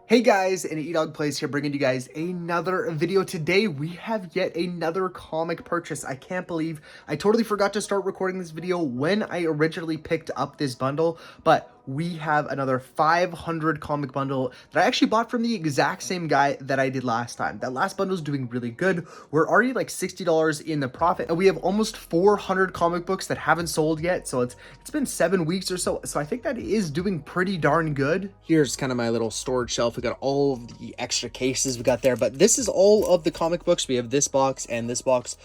Hey guys, and EdogPlays here bringing you guys another video. Today we have yet another comic purchase. I can't believe I totally forgot to start recording this video when I originally picked up this bundle, but we have another 500 comic bundle that I actually bought from the exact same guy that I did last time. That last bundle is doing really good. We're already like $60 in the profit, and we have almost 400 comic books that haven't sold yet. So it's been 7 weeks or so. So I think that is doing pretty darn good. Here's kind of my little storage shelf. We got all of the extra cases we got there, but this is all of the comic books. We have this box and this box.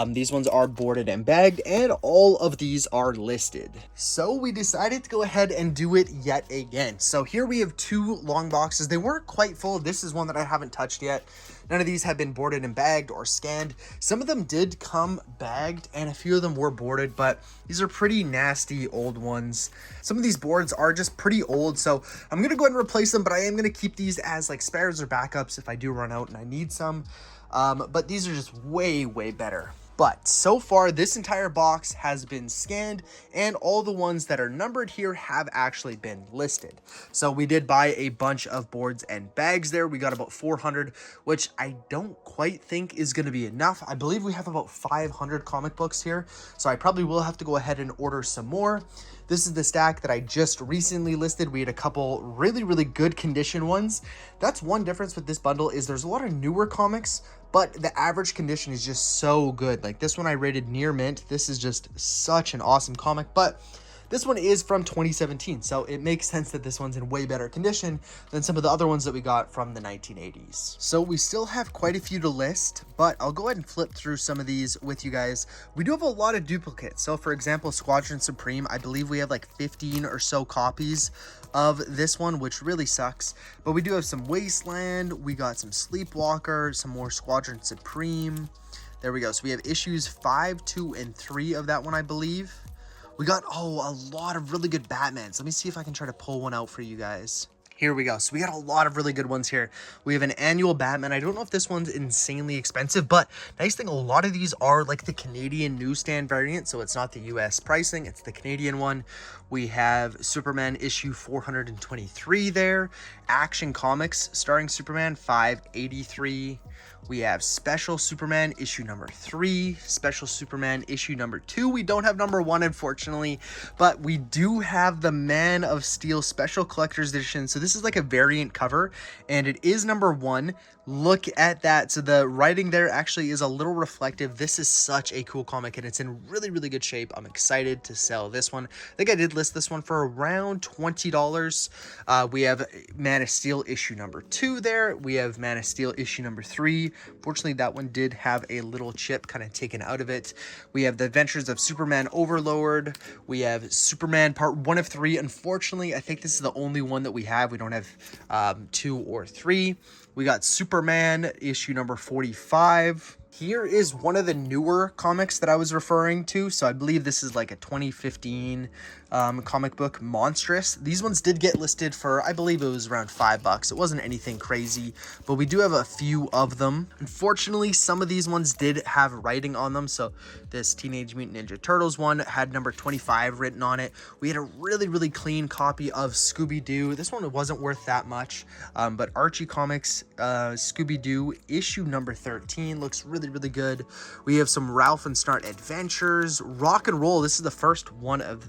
These ones are boarded and bagged, and all of these are listed. So we decided to go ahead and do it yet again. So here we have two long boxes. They weren't quite full. This is one that I haven't touched yet. None of these have been boarded and bagged or scanned. Some of them did come bagged and a few of them were boarded, but these are pretty nasty old ones. Some of these boards are just pretty old, so I'm gonna go ahead and replace them, but I am gonna keep these as like spares or backups if I do run out and I need some. But these are just way better. But so far, this entire box has been scanned, and all the ones that are numbered here have actually been listed. So we did buy a bunch of boards and bags there. We got about 400, which I don't quite think is going to be enough. I believe we have about 500 comic books here, so I probably will have to go ahead and order some more. This is the stack that I just recently listed. We had a couple really good condition ones. That's one difference with this bundle, is there's a lot of newer comics, but the average condition is just so good. Like this one I rated near mint. This is just such an awesome comic, but this one is from 2017, so it makes sense that this one's in way better condition than some of the other ones that we got from the 1980s. So we still have quite a few to list, but I'll go ahead and flip through some of these with you guys. We do have a lot of duplicates. So for example, Squadron Supreme, I believe we have like 15 or so copies of this one, which really sucks. But we do have some Wasteland, we got some Sleepwalker, some more Squadron Supreme. There we go. So we have issues 5, 2, and 3 of that one, I believe. We got, a lot of really good Batmans. Let me see if I can try to pull one out for you guys. Here we go. So we got a lot of really good ones here. We have an annual Batman. I don't know if this one's insanely expensive, but nice thing, a lot of these are like the Canadian newsstand variant. So it's not the US pricing, it's the Canadian one. We have Superman issue 423 there. Action Comics starring Superman 583. We have Special Superman issue number 3, Special Superman issue number 2. We don't have number 1, unfortunately, but we do have the Man of Steel Special Collector's Edition. So this is like a variant cover, and it is number 1. Look at that. So the writing there actually is a little reflective. This is such a cool comic, and it's in really good shape. I'm excited to sell this one. I think I did list this one for around $20. We have Man of Steel issue number 2 there. We have Man of Steel issue number 3. Fortunately, that one did have a little chip kind of taken out of it. We have The Adventures of Superman Overlord. We have Superman part 1 of 3. Unfortunately, I think this is the only one that we have. We don't have 2 or 3. We got Superman issue number 45. Here is one of the newer comics that I was referring to. So I believe this is like a 2015 comic book, Monstrous. These ones did get listed for, I believe it was around $5. It wasn't anything crazy, but we do have a few of them. Unfortunately, some of these ones did have writing on them. So this Teenage Mutant Ninja Turtles one had number 25 written on it. We had a really clean copy of Scooby-Doo. This one wasn't worth that much, but Archie Comics Scooby-Doo issue number 13 looks really good. We have some Ralph and Snart Adventures, Rock and Roll. This is the first one of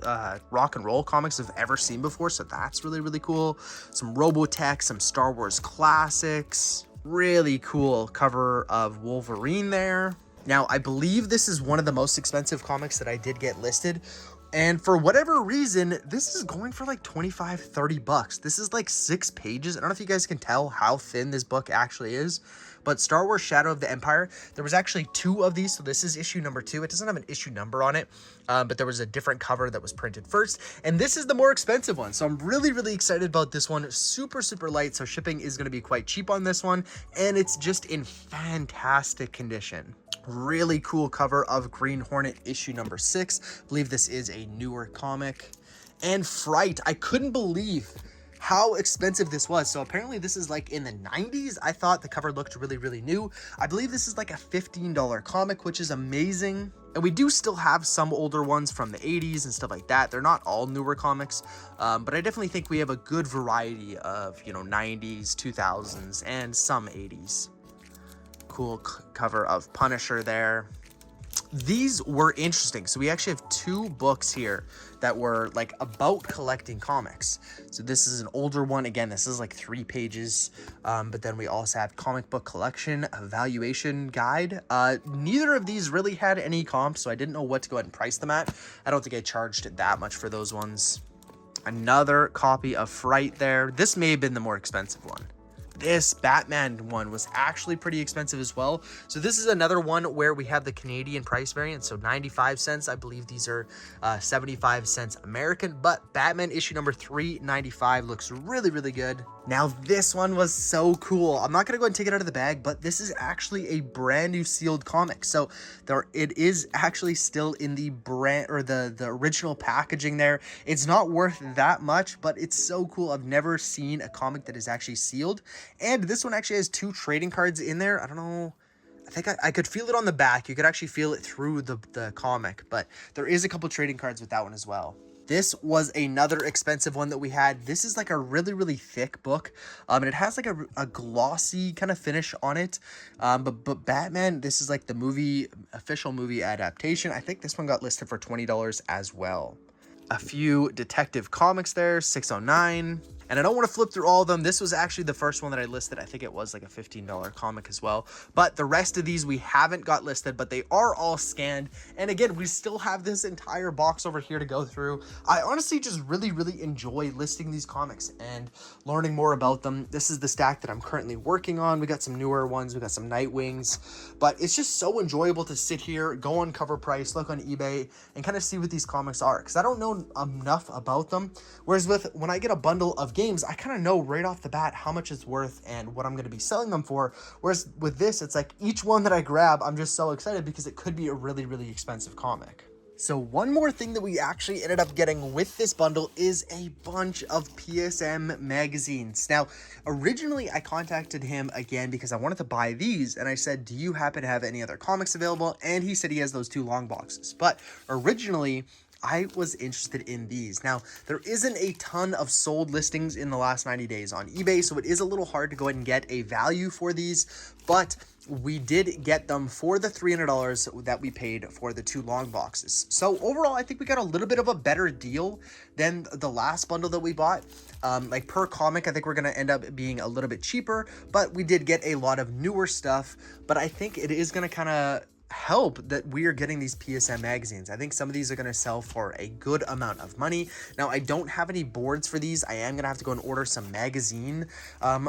Rock and Roll comics I've ever seen before, so that's really cool. Some Robotech, some Star Wars classics. Really cool cover of Wolverine there. Now, I believe this is one of the most expensive comics that I did get listed. And for whatever reason, this is going for like $25-30. This is like 6 pages. I don't know if you guys can tell how thin this book actually is, but Star Wars Shadow of the Empire, there was actually 2 of these. So this is issue number 2. It doesn't have an issue number on it, but there was a different cover that was printed first. And this is the more expensive one. So I'm really excited about this one. Super light. So shipping is going to be quite cheap on this one. And it's just in fantastic condition. Really cool cover of Green Hornet issue number 6. I believe this is a newer comic. And Fright. I couldn't believe how expensive this was. So apparently this is like in the 90s. I thought the cover looked really, really new. I believe this is like a $15 comic, which is amazing. And we do still have some older ones from the 80s and stuff like that. They're not all newer comics, but I definitely think we have a good variety of, you know, 90s, 2000s, and some 80s. Cool cover of Punisher there. These were interesting. So we actually have two books here that were like about collecting comics. So this is an older one. Again, this is like 3 pages. But then we also have comic book collection evaluation guide. Neither of these really had any comps, so I didn't know what to go ahead and price them at. I don't think I charged that much for those ones. Another copy of Fright there. This may have been the more expensive one. This Batman one was actually pretty expensive as well. So this is another one where we have the Canadian price variant. So 95 cents. I believe these are 75 cents American. But Batman issue number 395 looks really, really good. Now this one was so cool. I'm not going to go and take it out of the bag, but this is actually a brand new sealed comic. So it is actually still in the brand or the original packaging there. It's not worth that much, but it's so cool. I've never seen a comic that is actually sealed. And this one actually has 2 trading cards in there. I don't know. I think I could feel it on the back. You could actually feel it through the comic, but there is a couple trading cards with that one as well. This was another expensive one that we had. This is like a really, really thick book. And it has like a glossy kind of finish on it. But Batman, this is like the official movie adaptation. I think this one got listed for $20 as well. A few Detective Comics there, 609. And I don't want to flip through all of them. This was actually the first one that I listed. I think it was like a $15 comic as well. But the rest of these we haven't got listed, but they are all scanned. And again, we still have this entire box over here to go through. I honestly just really, really enjoy listing these comics and learning more about them. This is the stack that I'm currently working on. We got some newer ones. We got some Nightwings. But it's just so enjoyable to sit here, go on Cover Price, look on eBay, and kind of see what these comics are. Because I don't know enough about them. Whereas when I get a bundle of games, I kind of know right off the bat how much it's worth and what I'm going to be selling them for. Whereas with this, it's like each one that I grab, I'm just so excited because it could be a really, really expensive comic. So one more thing that we actually ended up getting with this bundle is a bunch of PSM magazines. Now, originally I contacted him again because I wanted to buy these, and I said, do you happen to have any other comics available? And he said he has those 2 long boxes. But originally, I was interested in these. Now, there isn't a ton of sold listings in the last 90 days on eBay, so it is a little hard to go ahead and get a value for these, but we did get them for the $300 that we paid for the 2 long boxes. So overall, I think we got a little bit of a better deal than the last bundle that we bought. Like per comic, I think we're going to end up being a little bit cheaper, but we did get a lot of newer stuff. But I think it is going to kind of help that we are getting these PSM magazines. I think some of these are going to sell for a good amount of money. Now, I don't have any boards for these. I am going to have to go and order some magazine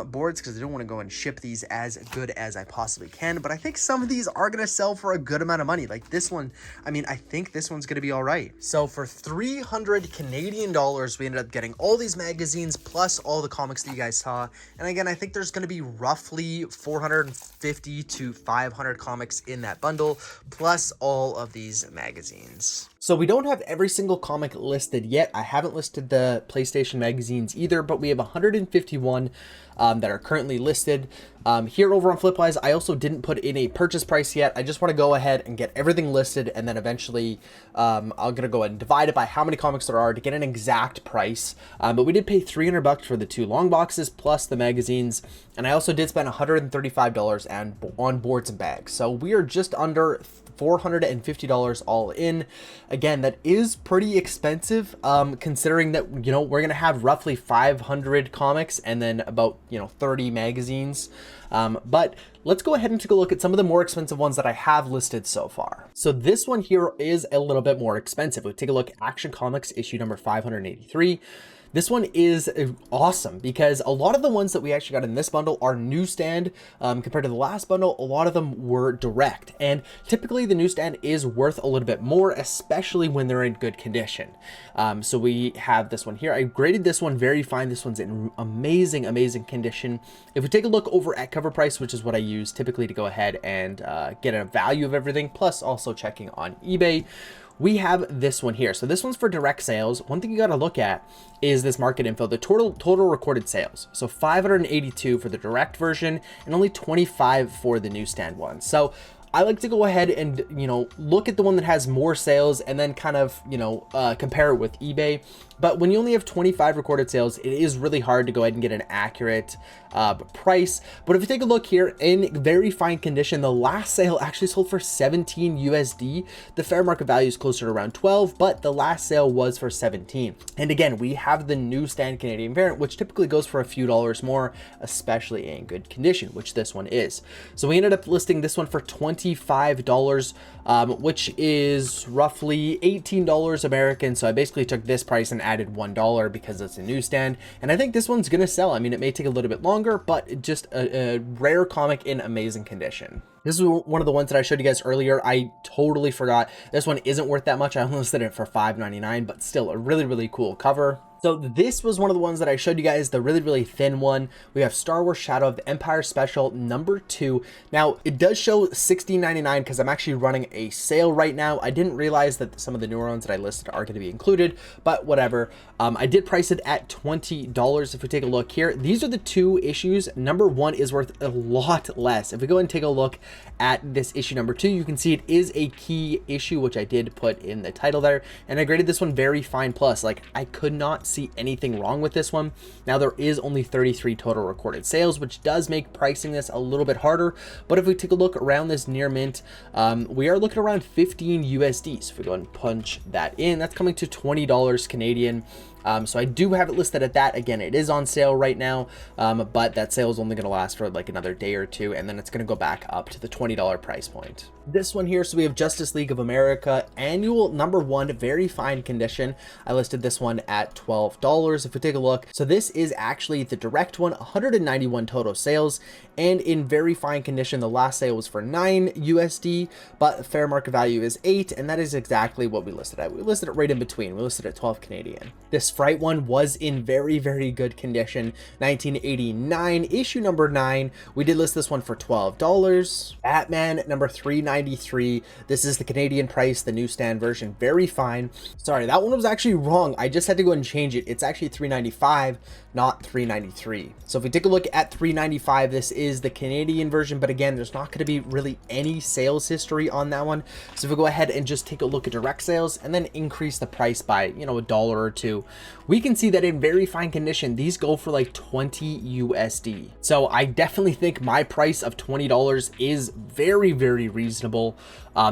boards because I don't want to go and ship these as good as I possibly can. But I think some of these are going to sell for a good amount of money. Like this one, I mean, I think this one's going to be all right. So for 300 Canadian dollars, we ended up getting all these magazines plus all the comics that you guys saw. And again, I think there's going to be roughly 450 to 500 comics in that bundle, plus all of these magazines. So we don't have every single comic listed yet. I haven't listed the PlayStation magazines either, but we have 151 that are currently listed. Here over on Flipwise, I also didn't put in a purchase price yet. I just want to go ahead and get everything listed, and then eventually I'm going to go ahead and divide it by how many comics there are to get an exact price. But we did pay $300 for the 2 long boxes plus the magazines, and I also did spend $135 on boards and bags. So we are just under $450 all in. Again, that is pretty expensive, considering that, you know, we're going to have roughly 500 comics and then about, 30 magazines. But let's go ahead and take a look at some of the more expensive ones that I have listed so far. So this one here is a little bit more expensive. We'll take a look at Action Comics issue number 583. This one is awesome because a lot of the ones that we actually got in this bundle are newsstand. Compared to the last bundle, a lot of them were direct. And typically the newsstand is worth a little bit more, especially when they're in good condition. So we have this one here. I graded this one very fine. This one's in amazing, amazing condition. If we take a look over at Cover Price, which is what I use typically to go ahead and get a value of everything, plus also checking on eBay, we have this one here. So this one's for direct sales. One thing you got to look at is this market info, the total recorded sales. So 582 for the direct version and only 25 for the newsstand one. So I like to go ahead and, look at the one that has more sales and then kind of, compare it with eBay. But when you only have 25 recorded sales, it is really hard to go ahead and get an accurate price. But if you take a look here, in very fine condition, the last sale actually sold for 17 USD. The fair market value is closer to around 12, but the last sale was for 17. And again, we have the newsstand Canadian variant, which typically goes for a few dollars more, especially in good condition, which this one is. So we ended up listing this one for $25, which is roughly $18 American. So I basically took this price and added $1 because it's a newsstand. And I think this one's gonna sell. I mean, it may take a little bit longer, but just a rare comic in amazing condition. This is one of the ones that I showed you guys earlier. I totally forgot. This one isn't worth that much. I only listed it for $5.99, but still a really, really cool cover. So this was one of the ones that I showed you guys, the really, really thin one. We have Star Wars Shadow of the Empire Special #2. Now, it does show $16.99 because I'm actually running a sale right now. I didn't realize that some of the newer ones that I listed are going to be included, but whatever. I did price it at $20. If we take a look here, these are the two issues. #1 is worth a lot less. If we go and take a look at this issue #2, you can see it is a key issue, which I did put in the title there, and I graded this one very fine plus. Like, I could not see anything wrong with this one. Now, there is only 33 total recorded sales, which does make pricing this a little bit harder. But if we take a look around this near mint, we are looking around 15 USD. So if we go and punch that in, that's coming to $20 Canadian. So I do have it listed at that. Again, it is on sale right now, but that sale is only going to last for like another day or two, and then it's going to go back up to the $20 price point. This one here, so we have Justice League of America annual #1, very fine condition. I listed this one at $12. If we take a look, so this is actually the direct one, 191 total sales, and in very fine condition. The last sale was for 9 USD, but the fair market value is 8, and that is exactly what we listed at. We listed it right in between. We listed it at 12 Canadian. This Fright one was in very, very good condition, 1989, issue #9. We did list this one for $12. Batman #393. This is the Canadian price, the newsstand version, very fine. Sorry, that one was actually wrong. I just had to go and change it. It's actually $395, not $393. So if we take a look at $395, this is the Canadian version, but again, there's not going to be really any sales history on that one. So if we go ahead and just take a look at direct sales and then increase the price by, a dollar or two, we can see that in very fine condition, these go for like 20 USD. So I definitely think my price of $20 is very, very reasonable.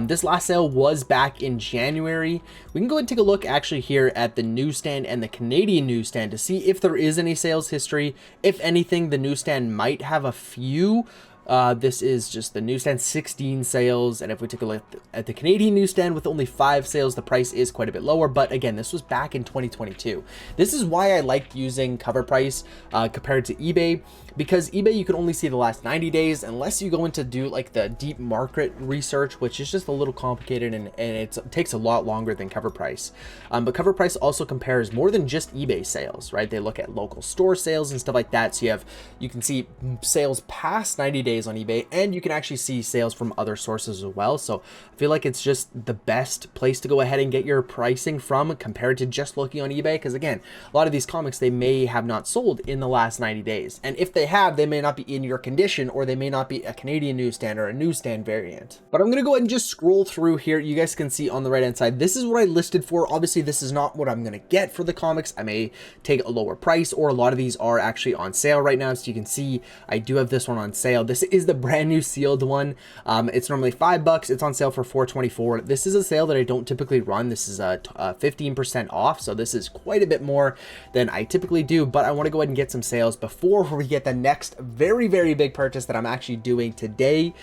This last sale was back in January. We can go and take a look actually here at the newsstand and the Canadian newsstand to see if there is any sales history. If anything, the newsstand might have a few. This is just the newsstand, 16 sales, and if we take a look at the Canadian newsstand with only 5 sales, the price is quite a bit lower. But again, this was back in 2022. This is why I like using cover price compared to eBay, because eBay you can only see the last 90 days unless you go into do like the deep market research, which is just a little complicated and it takes a lot longer than cover price. But cover price also compares more than just eBay sales, right? They look at local store sales and stuff like that. So you can see sales past 90 days on eBay, and you can actually see sales from other sources as well. So I feel like it's just the best place to go ahead and get your pricing from compared to just looking on eBay, because again, a lot of these comics, they may have not sold in the last 90 days, and if they have, they may not be in your condition, or they may not be a Canadian newsstand or a newsstand variant. But I'm gonna go ahead and just scroll through here. You guys can see on the right hand side, this is what I listed for. Obviously this is not what I'm gonna get for the comics. I may take a lower price, or a lot of these are actually on sale right now. So you can see I do have this one on sale. This is the brand new sealed one. It's normally $5. It's on sale for $4.24. This is a sale that I don't typically run. This is a 15% off, so this is quite a bit more than I typically do, but I want to go ahead and get some sales before we get the next very, very big purchase that I'm actually doing today.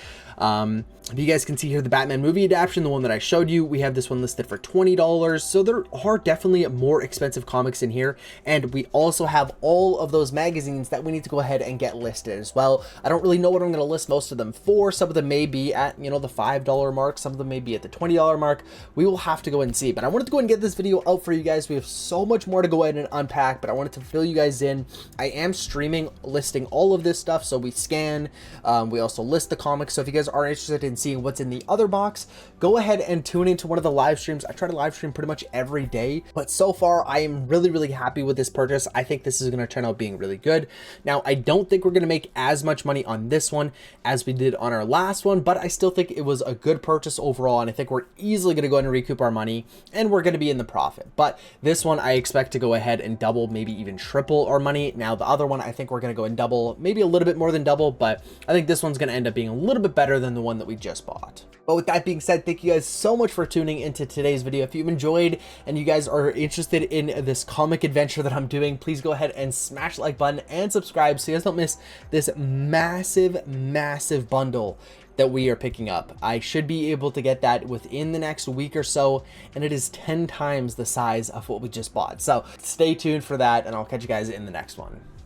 You guys can see here the Batman movie adaptation, the one that I showed you. We have this one listed for $20. So there are definitely more expensive comics in here. And we also have all of those magazines that we need to go ahead and get listed as well. I don't really know what I'm I'm going to list most of them for. Some of them may be at, you know, the $5 mark. Some of them may be at the $20 mark. We will have to go and see. But I wanted to go and get this video out for you guys. We have so much more to go ahead and unpack, but I wanted to fill you guys in. I am streaming, listing all of this stuff. So we scan, we also list the comics. So if you guys are interested in seeing what's in the other box, go ahead and tune into one of the live streams. I try to live stream pretty much every day, but so far I am really, really happy with this purchase. I think this is going to turn out being really good. Now, I don't think we're going to make as much money on this one as we did on our last one, but I still think it was a good purchase overall, and I think we're easily going to go ahead and recoup our money, and we're going to be in the profit. But this one, I expect to go ahead and double, maybe even triple our money. Now, the other one, I think we're going to go and double, maybe a little bit more than double, but I think this one's going to end up being a little bit better than the one that we just bought. But with that being said, thank you guys so much for tuning into today's video. If you've enjoyed and you guys are interested in this comic adventure that I'm doing, please go ahead and smash the like button and subscribe so you guys don't miss this massive, massive bundle that we are picking up. I should be able to get that within the next week or so, and it is 10 times the size of what we just bought. So stay tuned for that, and I'll catch you guys in the next one.